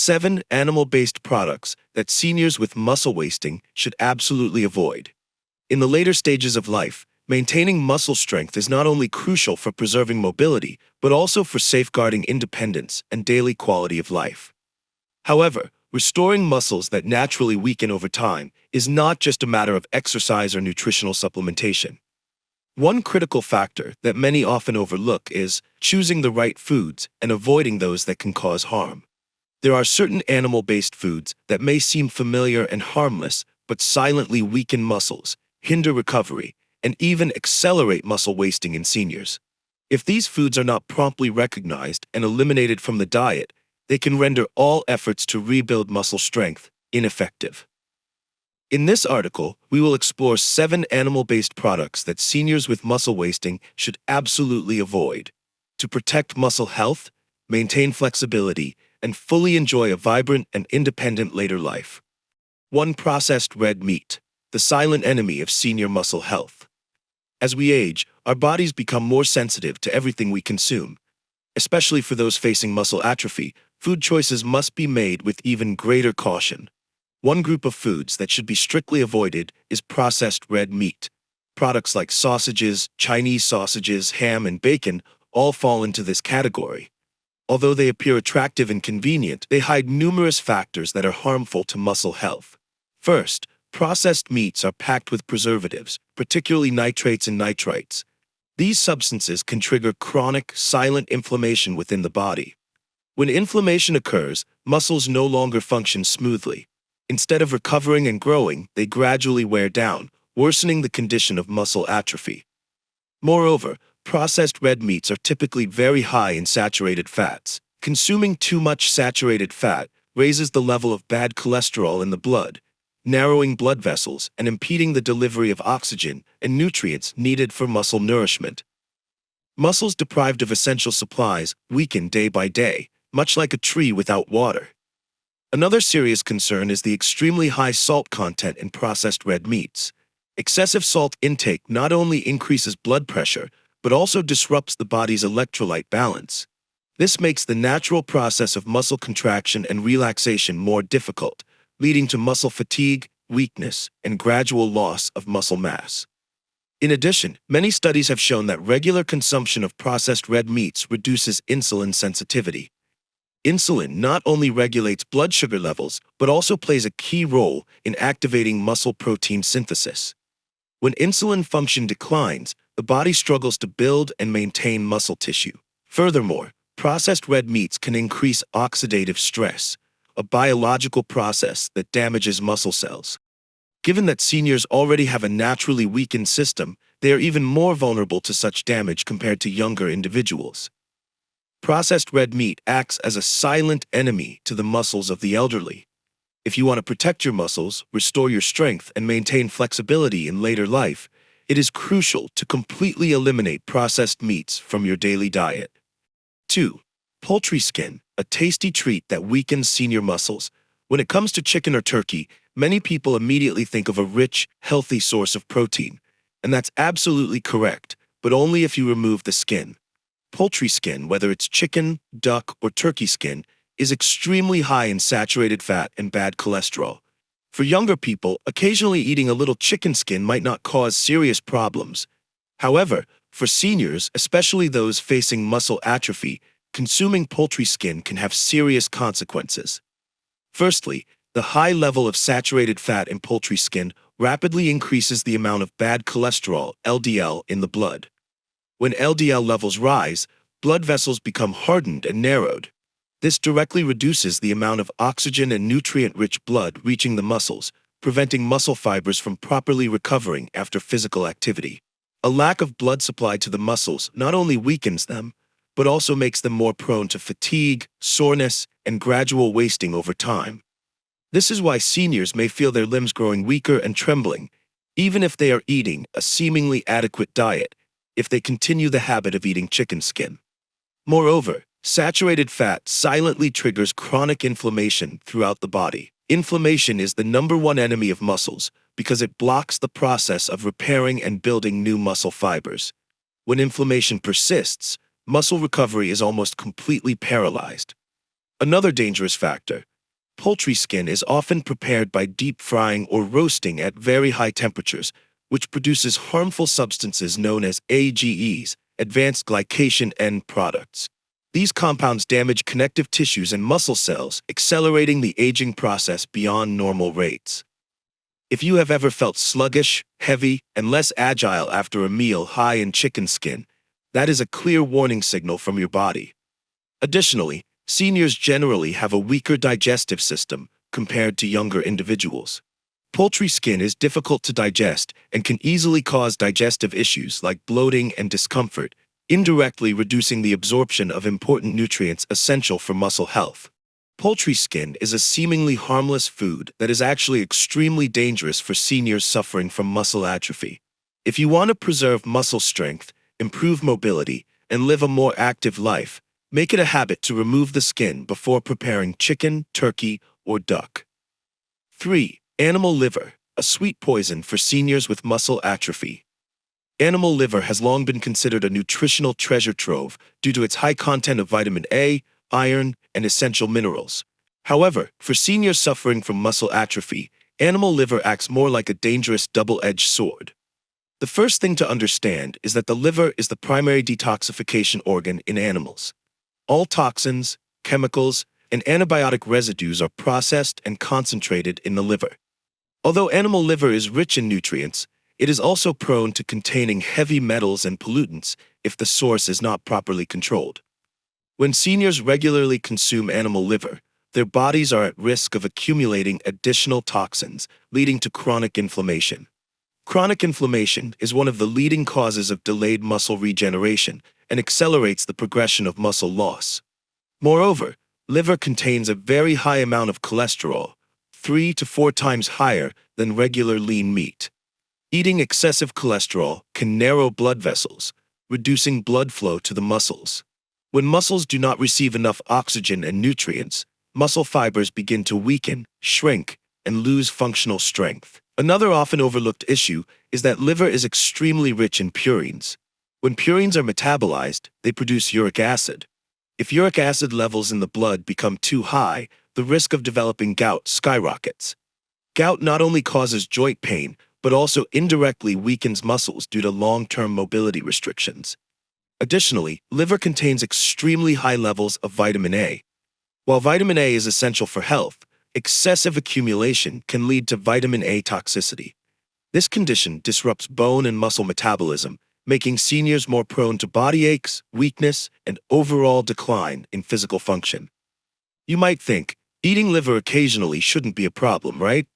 7 animal-based products that seniors with muscle wasting should absolutely avoid. In the later stages of life, maintaining muscle strength is not only crucial for preserving mobility, but also for safeguarding independence and daily quality of life. However, restoring muscles that naturally weaken over time is not just a matter of exercise or nutritional supplementation. One critical factor that many often overlook is choosing the right foods and avoiding those that can cause harm. There are certain animal-based foods that may seem familiar and harmless, but silently weaken muscles, hinder recovery, and even accelerate muscle wasting in seniors. If these foods are not promptly recognized and eliminated from the diet, they can render all efforts to rebuild muscle strength ineffective. In this article, we will explore 7 animal-based products that seniors with muscle wasting should absolutely avoid to protect muscle health, maintain flexibility, and fully enjoy a vibrant and independent later life. 1. Processed red meat, the silent enemy of senior muscle health. As we age, our bodies become more sensitive to everything we consume. Especially for those facing muscle atrophy, food choices must be made with even greater caution. One group of foods that should be strictly avoided is processed red meat. Products like sausages, Chinese sausages, ham, and bacon all fall into this category. Although they appear attractive and convenient, they hide numerous factors that are harmful to muscle health. First, processed meats are packed with preservatives, particularly nitrates and nitrites. These substances can trigger chronic, silent inflammation within the body. When inflammation occurs, muscles no longer function smoothly. Instead of recovering and growing, they gradually wear down, worsening the condition of muscle atrophy. Moreover, processed red meats are typically very high in saturated fats. Consuming too much saturated fat raises the level of bad cholesterol in the blood, narrowing blood vessels and impeding the delivery of oxygen and nutrients needed for muscle nourishment. Muscles deprived of essential supplies weaken day by day, much like a tree without water. Another serious concern is the extremely high salt content in processed red meats. Excessive salt intake not only increases blood pressure, but also disrupts the body's electrolyte balance. This makes the natural process of muscle contraction and relaxation more difficult, leading to muscle fatigue, weakness, and gradual loss of muscle mass. In addition, many studies have shown that regular consumption of processed red meats reduces insulin sensitivity. Insulin not only regulates blood sugar levels, but also plays a key role in activating muscle protein synthesis. When insulin function declines, the body struggles to build and maintain muscle tissue. Furthermore, processed red meats can increase oxidative stress, a biological process that damages muscle cells. Given that seniors already have a naturally weakened system, they are even more vulnerable to such damage compared to younger individuals. Processed red meat acts as a silent enemy to the muscles of the elderly. If you want to protect your muscles, restore your strength, and maintain flexibility in later life, it is crucial to completely eliminate processed meats from your daily diet. 2. Poultry skin, a tasty treat that weakens senior muscles. When it comes to chicken or turkey, many people immediately think of a rich, healthy source of protein. And that's absolutely correct, but only if you remove the skin. Poultry skin, whether it's chicken, duck, or turkey skin, is extremely high in saturated fat and bad cholesterol. For younger people, occasionally eating a little chicken skin might not cause serious problems. However, for seniors, especially those facing muscle atrophy, consuming poultry skin can have serious consequences. Firstly, the high level of saturated fat in poultry skin rapidly increases the amount of bad cholesterol, LDL, in the blood. When LDL levels rise, blood vessels become hardened and narrowed. This directly reduces the amount of oxygen and nutrient-rich blood reaching the muscles, preventing muscle fibers from properly recovering after physical activity. A lack of blood supply to the muscles not only weakens them, but also makes them more prone to fatigue, soreness, and gradual wasting over time. This is why seniors may feel their limbs growing weaker and trembling, even if they are eating a seemingly adequate diet, if they continue the habit of eating chicken skin. Moreover, saturated fat silently triggers chronic inflammation throughout the body. Inflammation is the #1 enemy of muscles because it blocks the process of repairing and building new muscle fibers. When inflammation persists, muscle recovery is almost completely paralyzed. Another dangerous factor, Poultry skin is often prepared by deep frying or roasting at very high temperatures, which produces harmful substances known as AGEs, advanced glycation end products. These compounds damage connective tissues and muscle cells, accelerating the aging process beyond normal rates. If you have ever felt sluggish, heavy, and less agile after a meal high in chicken skin, that is a clear warning signal from your body. Additionally, seniors generally have a weaker digestive system compared to younger individuals. Poultry skin is difficult to digest and can easily cause digestive issues like bloating and discomfort, indirectly reducing the absorption of important nutrients essential for muscle health. Poultry skin is a seemingly harmless food that is actually extremely dangerous for seniors suffering from muscle atrophy. If you want to preserve muscle strength, improve mobility, and live a more active life, make it a habit to remove the skin before preparing chicken, turkey, or duck. 3. Animal liver, a sweet poison for seniors with muscle atrophy. Animal liver has long been considered a nutritional treasure trove due to its high content of vitamin A, iron, and essential minerals. However, for seniors suffering from muscle atrophy, animal liver acts more like a dangerous double-edged sword. The first thing to understand is that the liver is the primary detoxification organ in animals. All toxins, chemicals, and antibiotic residues are processed and concentrated in the liver. Although animal liver is rich in nutrients, it is also prone to containing heavy metals and pollutants if the source is not properly controlled. When seniors regularly consume animal liver, their bodies are at risk of accumulating additional toxins, leading to chronic inflammation. Chronic inflammation is one of the leading causes of delayed muscle regeneration and accelerates the progression of muscle loss. Moreover, liver contains a very high amount of cholesterol, 3 to 4 times higher than regular lean meat. Eating excessive cholesterol can narrow blood vessels, reducing blood flow to the muscles. When muscles do not receive enough oxygen and nutrients, muscle fibers begin to weaken, shrink, and lose functional strength. Another often overlooked issue is that liver is extremely rich in purines. When purines are metabolized, they produce uric acid. If uric acid levels in the blood become too high, the risk of developing gout skyrockets. Gout not only causes joint pain, but also indirectly weakens muscles due to long-term mobility restrictions. Additionally, liver contains extremely high levels of vitamin A. While vitamin A is essential for health, excessive accumulation can lead to vitamin A toxicity. This condition disrupts bone and muscle metabolism, making seniors more prone to body aches, weakness, and overall decline in physical function. You might think, eating liver occasionally shouldn't be a problem, right?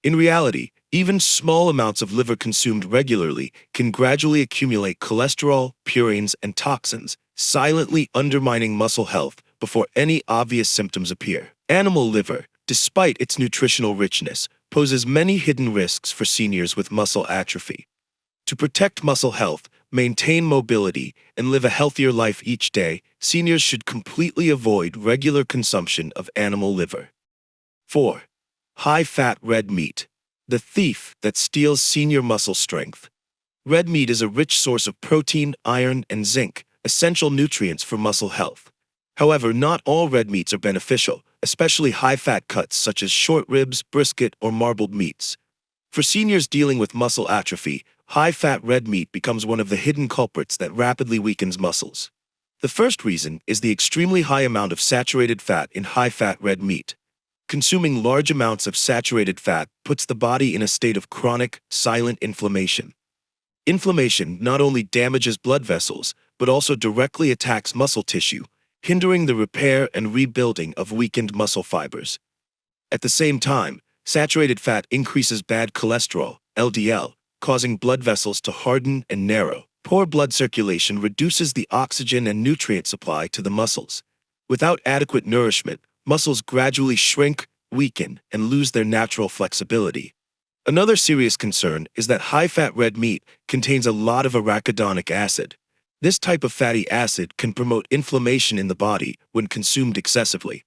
In reality, even small amounts of liver consumed regularly can gradually accumulate cholesterol, purines, and toxins, silently undermining muscle health before any obvious symptoms appear. Animal liver, despite its nutritional richness, poses many hidden risks for seniors with muscle atrophy. To protect muscle health, maintain mobility, and live a healthier life each day, seniors should completely avoid regular consumption of animal liver. 4. High-fat red meat, the thief that steals senior muscle strength. Red meat is a rich source of protein, iron, and zinc, essential nutrients for muscle health. However, not all red meats are beneficial, especially high-fat cuts such as short ribs, brisket, or marbled meats. For seniors dealing with muscle atrophy, high-fat red meat becomes one of the hidden culprits that rapidly weakens muscles. The first reason is the extremely high amount of saturated fat in high-fat red meat. Consuming large amounts of saturated fat puts the body in a state of chronic, silent inflammation. Inflammation not only damages blood vessels, but also directly attacks muscle tissue, hindering the repair and rebuilding of weakened muscle fibers. At the same time, saturated fat increases bad cholesterol, LDL, causing blood vessels to harden and narrow. Poor blood circulation reduces the oxygen and nutrient supply to the muscles. Without adequate nourishment, muscles gradually shrink, weaken, and lose their natural flexibility. Another serious concern is that high-fat red meat contains a lot of arachidonic acid. This type of fatty acid can promote inflammation in the body when consumed excessively.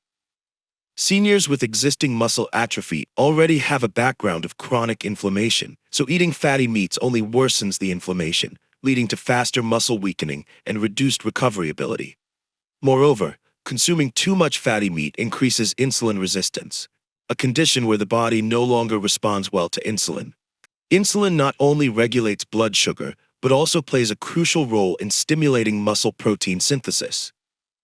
Seniors with existing muscle atrophy already have a background of chronic inflammation, so eating fatty meats only worsens the inflammation, leading to faster muscle weakening and reduced recovery ability. Moreover, consuming too much fatty meat increases insulin resistance. a condition where the body no longer responds well to insulin. Insulin not only regulates blood sugar, but also plays a crucial role in stimulating muscle protein synthesis.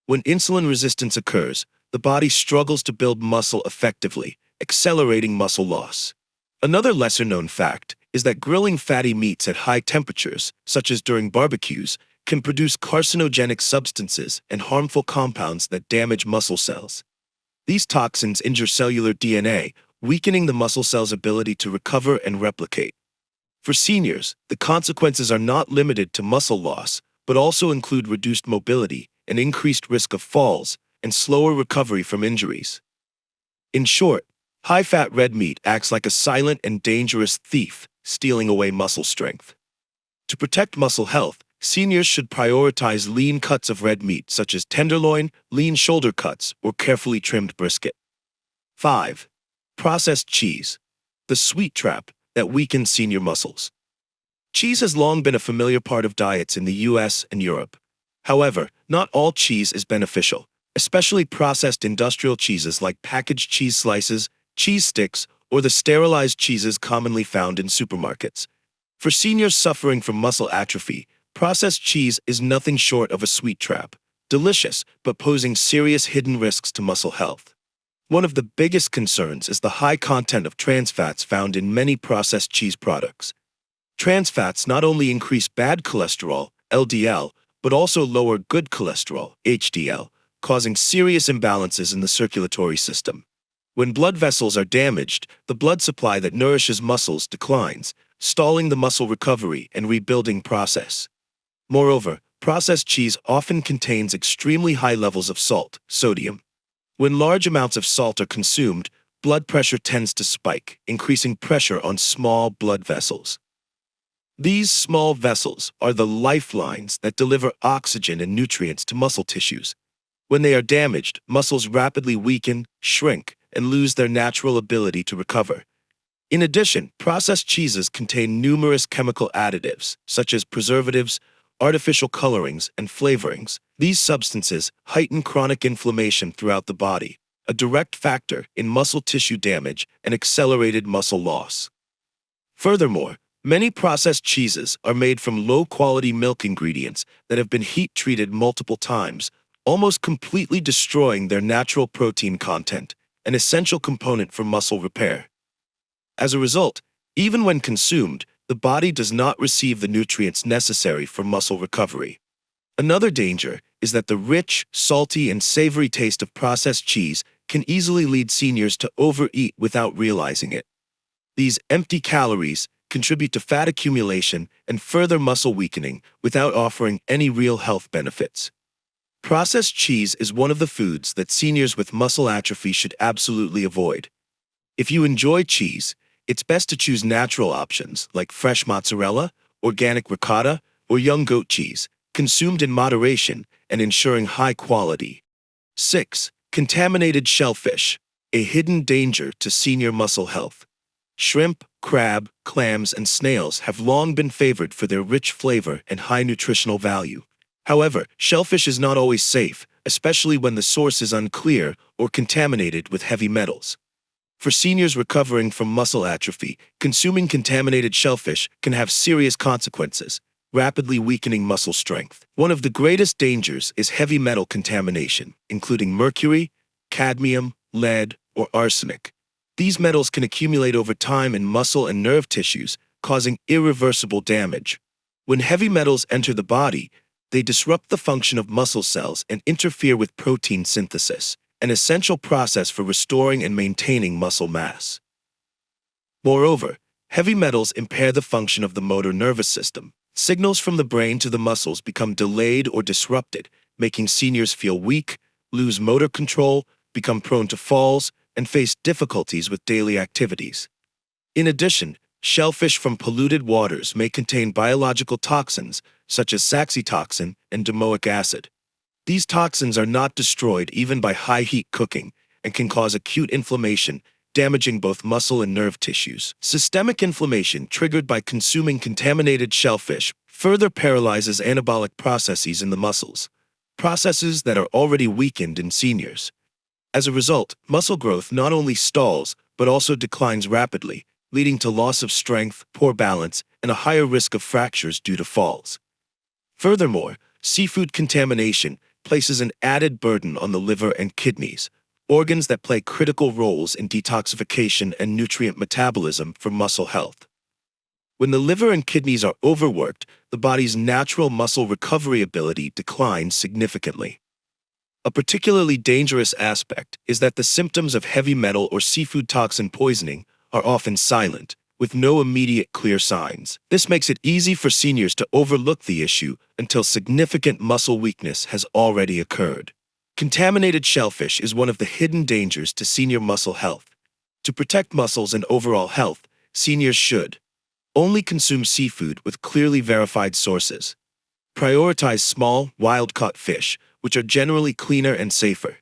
When insulin resistance occurs, the body struggles to build muscle effectively, accelerating muscle loss. Another lesser-known fact is that grilling fatty meats at high temperatures, such as during barbecues, can produce carcinogenic substances and harmful compounds that damage muscle cells. These toxins injure cellular DNA, weakening the muscle cell's ability to recover and replicate. For seniors, the consequences are not limited to muscle loss, but also include reduced mobility, an increased risk of falls, and slower recovery from injuries. In short, high-fat red meat acts like a silent and dangerous thief, stealing away muscle strength. To protect muscle health, seniors should prioritize lean cuts of red meat such as tenderloin, lean shoulder cuts, or carefully trimmed brisket. 5. Processed cheese, the sweet trap that weakens senior muscles. Cheese has long been a familiar part of diets in the US and Europe. However, not all cheese is beneficial, especially processed industrial cheeses like packaged cheese slices, cheese sticks, or the sterilized cheeses commonly found in supermarkets. For seniors suffering from muscle atrophy, processed cheese is nothing short of a sweet trap, delicious but posing serious hidden risks to muscle health. One of the biggest concerns is the high content of trans fats found in many processed cheese products. Trans fats not only increase bad cholesterol, LDL, but also lower good cholesterol, HDL, causing serious imbalances in the circulatory system. When blood vessels are damaged, the blood supply that nourishes muscles declines, stalling the muscle recovery and rebuilding process. Moreover, processed cheese often contains extremely high levels of salt, sodium. When large amounts of salt are consumed, blood pressure tends to spike, increasing pressure on small blood vessels. These small vessels are the lifelines that deliver oxygen and nutrients to muscle tissues. When they are damaged, muscles rapidly weaken, shrink, and lose their natural ability to recover. In addition, processed cheeses contain numerous chemical additives, such as preservatives, artificial colorings, and flavorings. These substances heighten chronic inflammation throughout the body, a direct factor in muscle tissue damage and accelerated muscle loss. Furthermore, many processed cheeses are made from low-quality milk ingredients that have been heat-treated multiple times, almost completely destroying their natural protein content, an essential component for muscle repair. As a result, even when consumed, the body does not receive the nutrients necessary for muscle recovery. Another danger is that the rich, salty, and savory taste of processed cheese can easily lead seniors to overeat without realizing it. These empty calories contribute to fat accumulation and further muscle weakening without offering any real health benefits. Processed cheese is one of the foods that seniors with muscle atrophy should absolutely avoid. If you enjoy cheese, it's best to choose natural options like fresh mozzarella, organic ricotta, or young goat cheese, consumed in moderation and ensuring high quality. 6. Contaminated shellfish, a hidden danger to senior muscle health. Shrimp, crab, clams, and snails have long been favored for their rich flavor and high nutritional value. However, shellfish is not always safe, especially when the source is unclear or contaminated with heavy metals. For seniors recovering from muscle atrophy, consuming contaminated shellfish can have serious consequences, rapidly weakening muscle strength. One of the greatest dangers is heavy metal contamination, including mercury, cadmium, lead, or arsenic. These metals can accumulate over time in muscle and nerve tissues, causing irreversible damage. When heavy metals enter the body, they disrupt the function of muscle cells and interfere with protein synthesis, an essential process for restoring and maintaining muscle mass. Moreover, heavy metals impair the function of the motor nervous system. Signals from the brain to the muscles become delayed or disrupted, making seniors feel weak, lose motor control, become prone to falls, and face difficulties with daily activities. In addition, shellfish from polluted waters may contain biological toxins such as saxitoxin and domoic acid. These toxins are not destroyed even by high-heat cooking and can cause acute inflammation, damaging both muscle and nerve tissues. Systemic inflammation triggered by consuming contaminated shellfish further paralyzes anabolic processes in the muscles, processes that are already weakened in seniors. As a result, muscle growth not only stalls, but also declines rapidly, leading to loss of strength, poor balance, and a higher risk of fractures due to falls. Furthermore, seafood contamination places an added burden on the liver and kidneys, organs that play critical roles in detoxification and nutrient metabolism for muscle health. When the liver and kidneys are overworked, the body's natural muscle recovery ability declines significantly. A particularly dangerous aspect is that the symptoms of heavy metal or seafood toxin poisoning are often silent, with no immediate clear signs. This makes it easy for seniors to overlook the issue until significant muscle weakness has already occurred. Contaminated shellfish is one of the hidden dangers to senior muscle health. To protect muscles and overall health, seniors should only consume seafood with clearly verified sources. Prioritize small, wild-caught fish, which are generally cleaner and safer.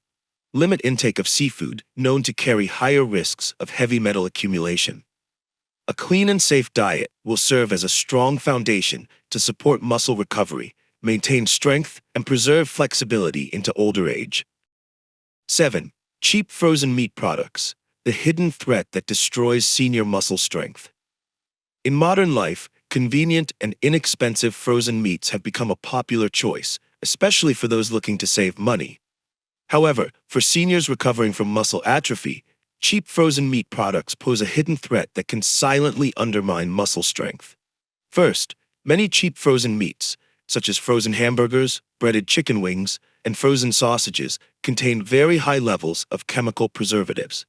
Limit intake of seafood, known to carry higher risks of heavy metal accumulation. A clean and safe diet will serve as a strong foundation to support muscle recovery, maintain strength, and preserve flexibility into older age. 7. Cheap frozen meat products, the hidden threat that destroys senior muscle strength. In modern life, convenient and inexpensive frozen meats have become a popular choice, especially for those looking to save money. However, for seniors recovering from muscle atrophy, cheap frozen meat products pose a hidden threat that can silently undermine muscle strength. First, many cheap frozen meats, such as frozen hamburgers, breaded chicken wings, and frozen sausages, contain very high levels of chemical preservatives.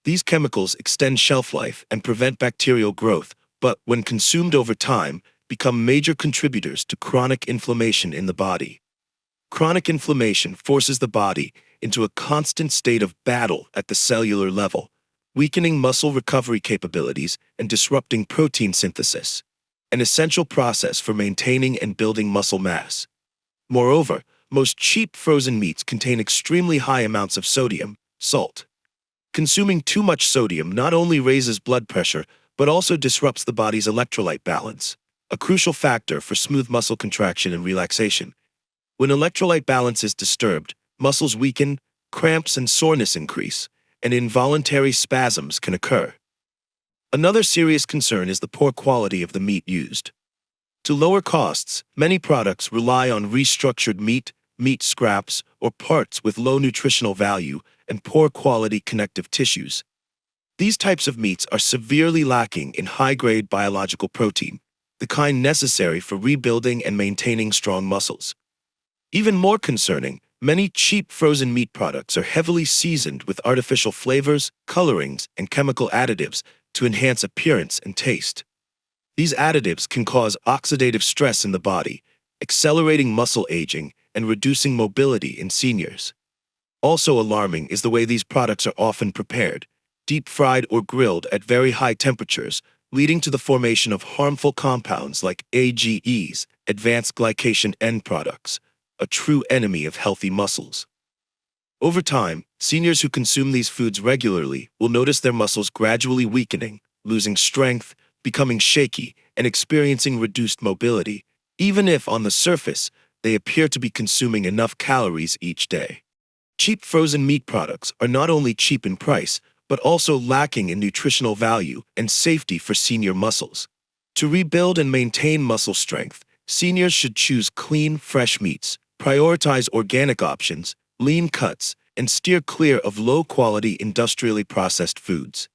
These chemicals extend shelf life and prevent bacterial growth, but when consumed over time, become major contributors to chronic inflammation in the body. Chronic inflammation forces the body into a constant state of battle at the cellular level, weakening muscle recovery capabilities and disrupting protein synthesis, an essential process for maintaining and building muscle mass. Moreover, most cheap frozen meats contain extremely high amounts of sodium, salt. Consuming too much sodium not only raises blood pressure, but also disrupts the body's electrolyte balance, a crucial factor for smooth muscle contraction and relaxation. When electrolyte balance is disturbed, muscles weaken, cramps and soreness increase, and involuntary spasms can occur. Another serious concern is the poor quality of the meat used. To lower costs, many products rely on restructured meat, meat scraps, or parts with low nutritional value and poor quality connective tissues. These types of meats are severely lacking in high-grade biological protein, the kind necessary for rebuilding and maintaining strong muscles. Even more concerning, many cheap frozen meat products are heavily seasoned with artificial flavors, colorings, and chemical additives to enhance appearance and taste. These additives can cause oxidative stress in the body, accelerating muscle aging and reducing mobility in seniors. Also alarming is the way these products are often prepared, deep-fried or grilled at very high temperatures, leading to the formation of harmful compounds like AGEs, advanced glycation end products, a true enemy of healthy muscles. Over time, seniors who consume these foods regularly will notice their muscles gradually weakening, losing strength, becoming shaky, and experiencing reduced mobility, even if on the surface they appear to be consuming enough calories each day. Cheap frozen meat products are not only cheap in price, but also lacking in nutritional value and safety for senior muscles. To rebuild and maintain muscle strength, seniors should choose clean, fresh meats, prioritize organic options, lean cuts, and steer clear of low-quality industrially processed foods.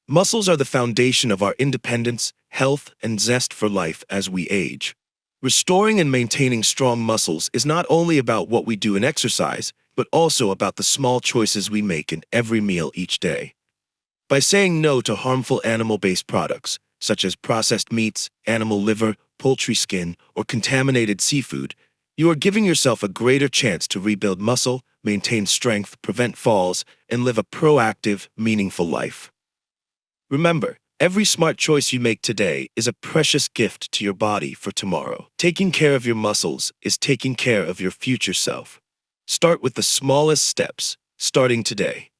Muscles are the foundation of our independence, health, and zest for life as we age. Restoring and maintaining strong muscles is not only about what we do in exercise, but also about the small choices we make in every meal each day. By saying no to harmful animal-based products, such as processed meats, animal liver, poultry skin, or contaminated seafood, you are giving yourself a greater chance to rebuild muscle, maintain strength, prevent falls, and live a proactive, meaningful life. Remember, every smart choice you make today is a precious gift to your body for tomorrow. Taking care of your muscles is taking care of your future self. Start with the smallest steps, starting today.